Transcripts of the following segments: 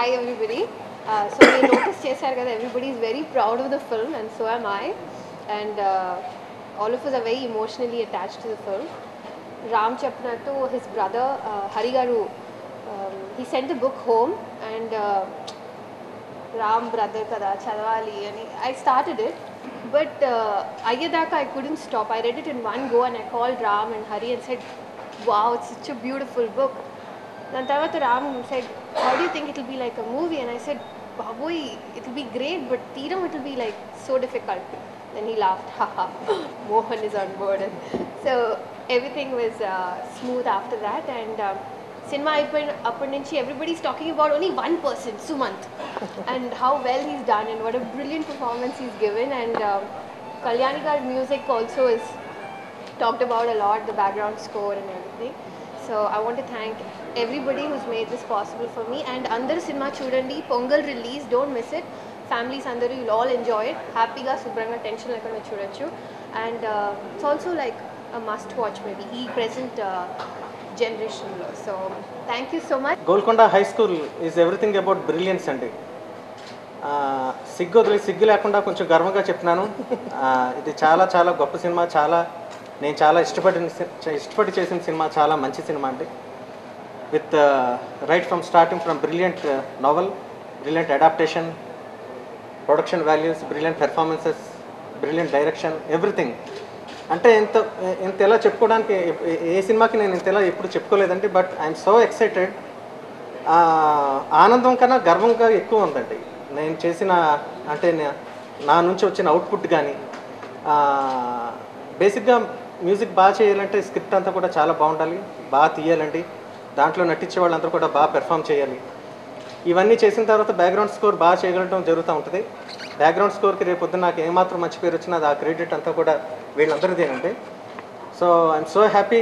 Hi everybody. So we noticed చేశారు కదా, everybody is very proud of the film and so am I, and all of us are very emotionally attached to the film. Ram చెప్పినట్టు his brother Hari garu, he sent the book home and Ram brother kada chadavali and I started it, but ayyadaka I couldn't stop. I read it in one go and I called Ram and Hari and said, wow, it's such a beautiful book. Then Tarvata Ram said, how do you think it will be like a movie? And I said, Baboy, it will be great, but Theeram, it will be like so difficult. Then he laughed, haha, Mohan is on board. And so everything was smooth after that. And cinema appuninchi, everybody's talking about only one person, Sumant, and how well he's done and what a brilliant performance he's given. And Kalyani Gar music also is talked about a lot, the background score and everything. So I want to thank everybody who's made this possible for me. And Andaru Cinema Chudandi, Pongal release, don't miss it. Families Andaru, you'll all enjoy it. Happy ga Subranga tension lekunda chudochu. And it's also like a must watch maybe e present generation lo. So thank you so much. Golconda High School is everything about brilliance andi. సిగ్గు లేకుండా కొంచెం గర్వంగా చెప్తున్నాను. ఇది చాలా చాలా గొప్ప cinema, చాలా నేను చాలా ఇష్టపడి చేసిన సినిమా, చాలా మంచి సినిమా అండి. With right from starting from brilliant novel, brilliant adaptation, production values, brilliant performances, brilliant direction, everything. అంటే ఇంత ఎలా చెప్పుకోవడానికి ఏ సినిమాకి నేను ఇంత ఎలా ఎప్పుడు చెప్పుకోలేదండి. But I'm so excited. ఆనందం కన్నా గర్వంగా ఎక్కువ ఉందండి. నేను చేసిన అంటే నా నుంచి వచ్చిన అవుట్పుట్ కానీ, బేసిక్గా మ్యూజిక్ బాగా చేయాలంటే స్క్రిప్ట్ అంతా కూడా చాలా బాగుండాలి, బాగా తీయాలండి, దాంట్లో నటించే వాళ్ళందరూ కూడా బాగా పెర్ఫామ్ చేయాలి. ఇవన్నీ చేసిన తర్వాత బ్యాక్గ్రౌండ్ స్కోర్ బాగా చేయగలటం జరుగుతూ ఉంటుంది. బ్యాక్గ్రౌండ్ స్కోర్కి రేపు పొద్దున్న నాకు ఏమాత్రం మంచి పేరు వచ్చినా అది ఆ క్రెడిట్ అంతా కూడా వీళ్ళందరిదేనండి. So I'm so happy.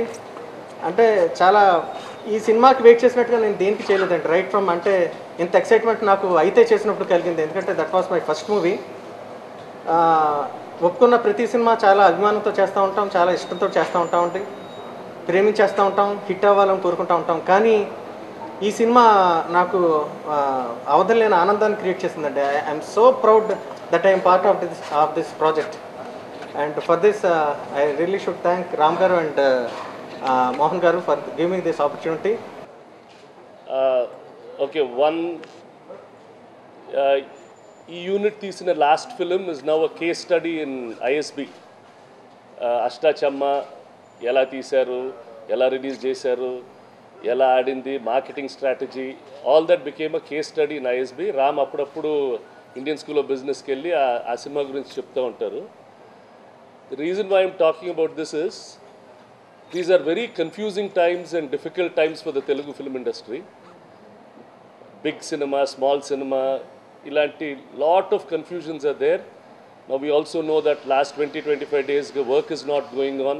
అంటే చాలా ఈ సినిమాకి వెయిట్ చేసినట్టుగా నేను దేనికి చేయలేదండి. రైట్ ఫ్రమ్ అంటే ఇంత ఎక్సైట్మెంట్ నాకు అయితే చేసినప్పుడు కలిగింది. ఎందుకంటే that was my first movie. ఒప్పుకున్న ప్రతి సినిమా చాలా అభిమానంతో చేస్తూ ఉంటాం, చాలా ఇష్టంతో చేస్తూ ఉంటామండి, ప్రేమించేస్తూ ఉంటాం, హిట్ అవ్వాలని కోరుకుంటూ ఉంటాం. కానీ ఈ సినిమా నాకు అవధలేని ఆనందాన్ని క్రియేట్ చేసిందండి. I'm so proud that I'm part of this project. And for this I really should thank Ram గారు and Mohan garu for giving me this opportunity. Okay, one unit తీసిన last film is now a case study in ISB. Ashtachamma ఎలా తీశారు, ఎలా release చేశారు, ఎలా ఆడింది, marketing strategy, all that became a case study in ISB. Ram అప్పుడప్పుడు Indian school of బిజినెస్కి వెళ్ళి ఆ సినిమా గురించి చెప్తూ ఉంటారు. The reason why I'm talking about this is these are very confusing times and difficult times for the Telugu film industry. Big cinema, small cinema, ilanti lot of confusions are there. Now we also know that last 20-25 days the work is not going on.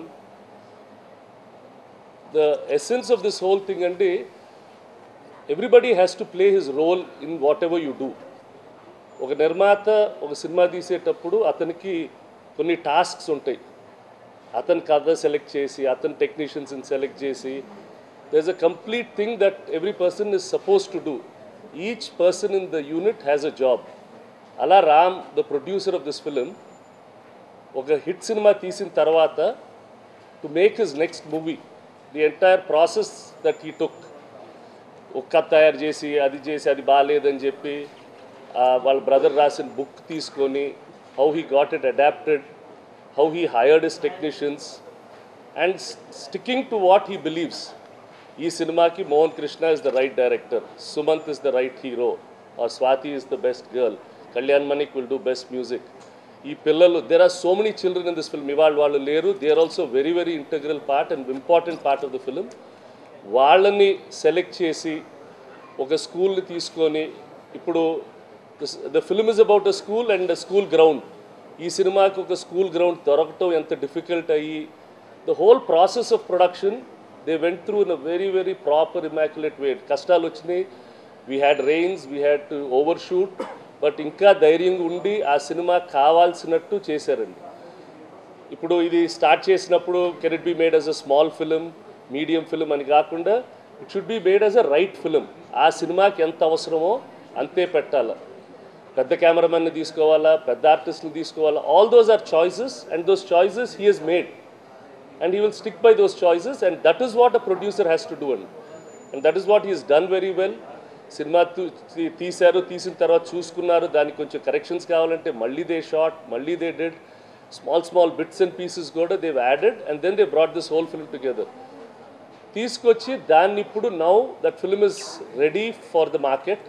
The essence of this whole thing andi, everybody has to play his role in whatever you do. Oka nirmata oka cinema teesetappudu ataniki konni tasks untayi. అతను కథ select చేసి, అతను టెక్నీషియన్స్ని select చేసి, there is a complete thing that every person is suppose to do. Each person in the unit has a job. అలా Ram, the producer of this film, ఒక hit సినిమా తీసిన తర్వాత to make his next movie, the entire process that he took, ఒక కథ తయారు చేసి అది బాగాలేదని చెప్పి వాళ్ళ బ్రదర్ రాసిన బుక్ తీసుకొని, how he got it adapted, how he hired his technicians, and sticking to what he believes. Ee cinema ki Mohan Krishna is the right director, Sumant is the right hero, or Swati is the best girl, Kalyan Manik will do best music. Ee pillalu, there are so many children in this film, ival vallu leru, they are also very very integral part and important part of the film. Vallani select chesi oka school ni teeskoni, ippudu the film is about a school and a school ground. ఈ సినిమాకి ఒక school ground దొరకటం ఎంత difficult అయ్యి, the whole process of production they went through in a very very proper immaculate way. కష్టాలు వచ్చినాయి, we had rains, we had to overshoot, but ఇంకా ధైర్యంగా ఉండి ఆ సినిమా కావాల్సినట్టు చేశారండి. ఇప్పుడు ఇది స్టార్ట్ చేసినప్పుడు can it be made as a small film, medium film అని కాకుండా it should be made as a right film. ఆ సినిమాకి ఎంత అవసరమో అంతే పెట్టాలా, పెద్ద కెమెరామెన్ని తీసుకోవాలా, పెద్ద ఆర్టిస్ట్ని తీసుకోవాలా, all those are choices and those choices he has made and he will stick by those choices and that is what a producer has to do and that is what he has done very well. సినిమా తీశారు, తీసిన తర్వాత చూసుకున్నారు, దానికి కొంచెం corrections కావాలంటే మళ్ళీ they shot, మళ్ళీ they did small bits and pieces కూడా they've added and then they brought this whole film together. తీసుకొచ్చి దాన్ని ఇప్పుడు now that film is ready for the market,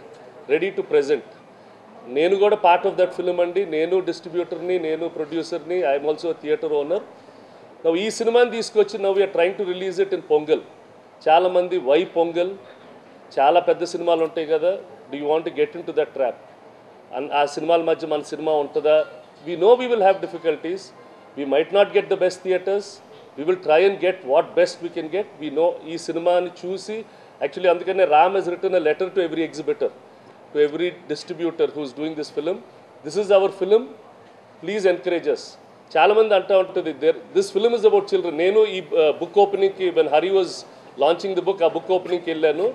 ready to present. నేను కూడా పార్ట్ ఆఫ్ దట్ ఫిల్మ్ అండి, నేను డిస్ట్రిబ్యూటర్ని, నేను ప్రొడ్యూసర్ని, ఐఎమ్ ఆల్సో థియేటర్ ఓనర్. నవ్వు ఈ సినిమాని తీసుకొచ్చి నవ్వు we're trying to release it in Pongal. చాలామంది వై పొంగల్, చాలా పెద్ద సినిమాలు ఉంటాయి కదా, do you want to get in to that trap, ఆ సినిమాల మధ్య మన సినిమా ఉంటుందా? We know we will have difficulties, we might not get the best theatres, we will try and get what best we can get. We know ఈ సినిమాని చూసి actually అందుకనే Ram has written a letter to every exhibitor, to every distributor who is doing this film, this is our film, please encourage us. చాలామంది అంటూ ఉంటుంది this film is about children. నేను ఈ book ఓపెనింగ్కి when Hari was launching the book, ఆ book ఓపెనింగ్కి వెళ్ళాను.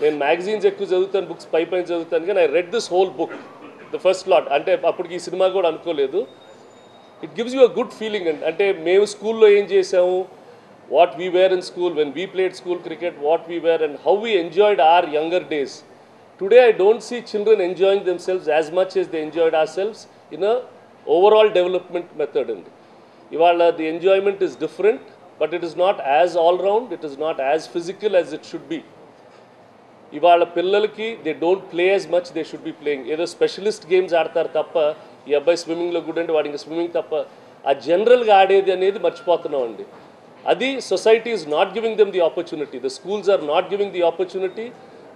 నేను మ్యాగజైన్స్ ఎక్కువ చదువుతాను, బుక్స్ పై చదువుతాను, కానీ I read this whole book the first lot. అంటే అప్పటికి ఈ సినిమా కూడా అనుకోలేదు. It gives you a good feeling అండి. అంటే మేము స్కూల్లో ఏం చేసాము, what we were in school when we played school cricket, what we were and how we enjoyed our younger days. Today I don't see children enjoying themselves as much as they enjoyed ourselves in a overall development method. And ivala the enjoyment is different, but it is not as all round, it is not as physical as it should be. Ivala pillalki they don't play as much they should be playing. Edo specialist games aadtaru tappa ee abbai swimming lo good ante vaadinga swimming tappa aa general ga aadedi anedi marchipothunam andi. Adi society is not giving them the opportunity, the schools are not giving the opportunity,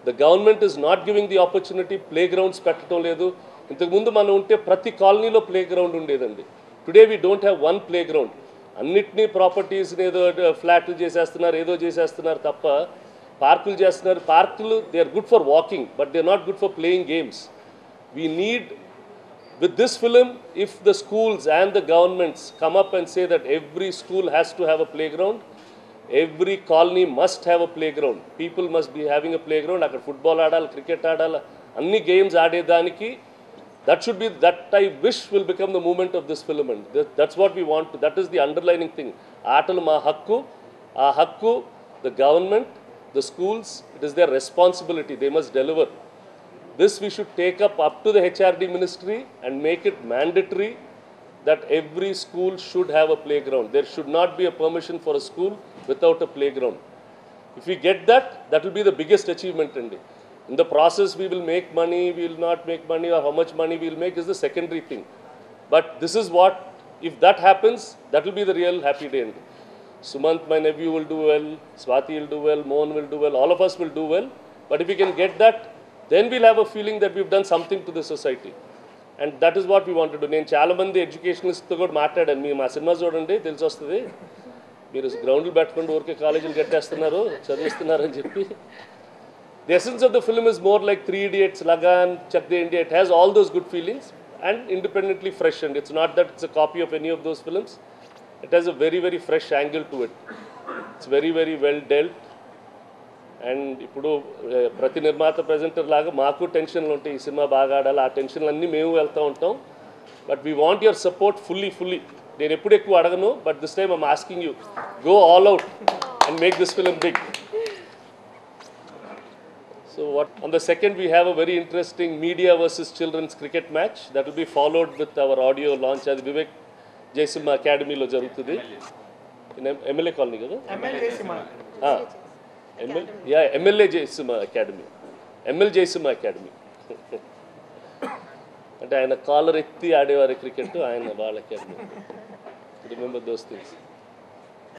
the government is not giving the opportunity. Playgrounds పెట్టడం లేదు. ఇంతకుముందు మనం ఉంటే ప్రతి కాలనీలో play ground ఉండేదండి. Today we don't have one play ground. అన్నిటినీ ప్రాపర్టీస్ని ఏదో ఫ్లాట్లు చేసేస్తున్నారు, ఏదో చేసేస్తున్నారు తప్ప పార్కులు చేస్తున్నారు. పార్కులు they are good for walking but they are not good for playing games. We need with this film, if the schools and the governments come up and say that every school has to have a playground, every colony must have a playground, people must be having a playground, akkada football aadala, cricket aadala, anni games adedaniki, that should be, that I wish will become the movement of this film, and that's what we want to, that is the underlining thing. Aatalu ma hakku, aa hakku the government, the schools, it is their responsibility, they must deliver. This we should take up to the HRD ministry and make it mandatory that every school should have a playground. There should not be a permission for a school without a playground. If we get that, that will be the biggest achievement in it. In the process, we will make money, we will not make money, or how much money we will make is the secondary thing. But this is what, if that happens, that will be the real happy day. Sumant, my nephew, will do well, Swati will do well, Mohan will do well, all of us will do well. But if we can get that, then we'll have a feeling that we've done something to the society. And that is what we want to do. నేను చాలా మంది ఎడ్యుకేషనలిస్ట్తో కూడా మాట్లాడాను. మీ మా cinema చూడండి తెలిసి వస్తుంది, మీరు గ్రౌండ్లు పెట్టుకుంటూ ఊరికే కాలేజీలు కట్టేస్తున్నారు, చదివిస్తున్నారు అని చెప్పి. The essence of the film is more like Three Idiots, Lagan, Chak De India. It has all those good feelings and independently fresh. And it's not that it's a copy of any of those films. It has a very, very fresh angle to it. It's very, very well dealt. And ఇప్పుడు ప్రతి నిర్మాత presenter లాగా మాకు టెన్షన్లు ఉంటాయి, ఈ cinema బాగా ఆడాలి, ఆ టెన్షన్లు అన్నీ మేము వెళ్తూ ఉంటాం. But we want your support fully. నేను ఎప్పుడు ఎక్కువ అడగను, but this time I'm asking you, go all out and make this film big. So what on the second we have a very interesting media versus children's cricket match that will be followed with our audio launch. అది వివేక్ జయసింహ అకాడమీలో జరుగుతుంది, MLA colony కదా, MLA Jayasimha academy, MLA Jayasimha academy. అంటే ఆయన caller ఎత్తి ఆడేవారు cricket, ఆయన వాళ్ళ అకాడమీ. Remember those things.